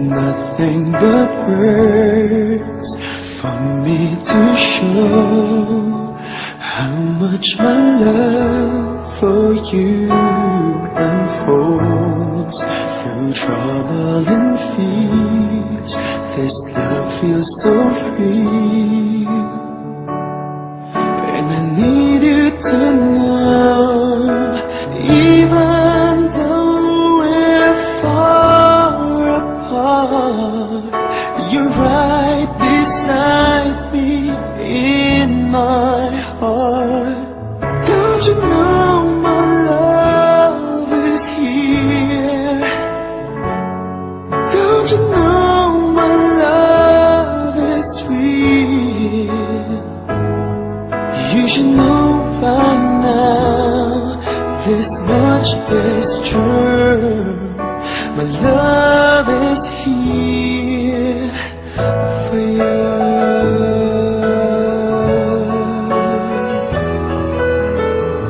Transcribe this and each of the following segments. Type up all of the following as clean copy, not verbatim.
nothing but words for me to show how much my love for you unfolds through trouble and fears. This love feels so free, and I need you to know, even though we're far apart, you're right beside me in my heart. Don't you know my love is here? Don't you know my love is real? You should know by now, this much is true. My love is here for you.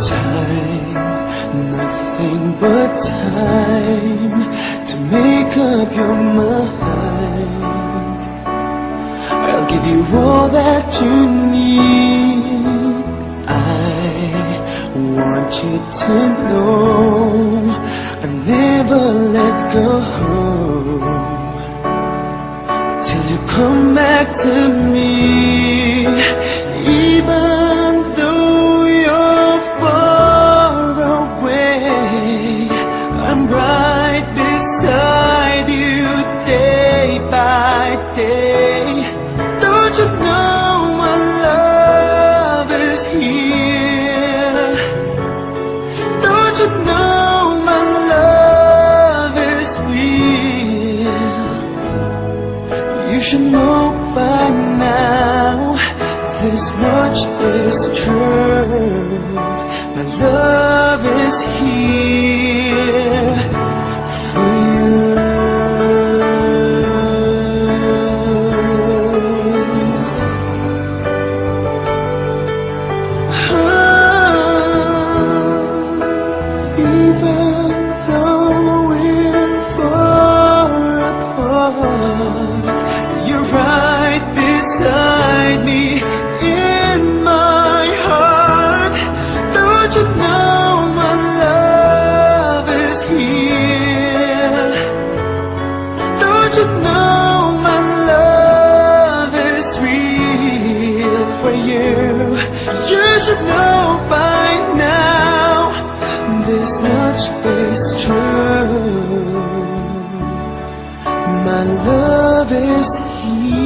Time, nothing but time to make up your mind. I'll give you all that you need. I want you to know I'll never let go till you come back to me. Even though you're far away, I'm right beside you day by day. Don't you know my love is here? Don't you know my love is real? You should know by now, this much is true. My love is here for you. Even though we're far apart, you're right beside me in my heart. Don't you know my love is here? Don't you know my love is real for you? You should know by now, this much is true. My love is here.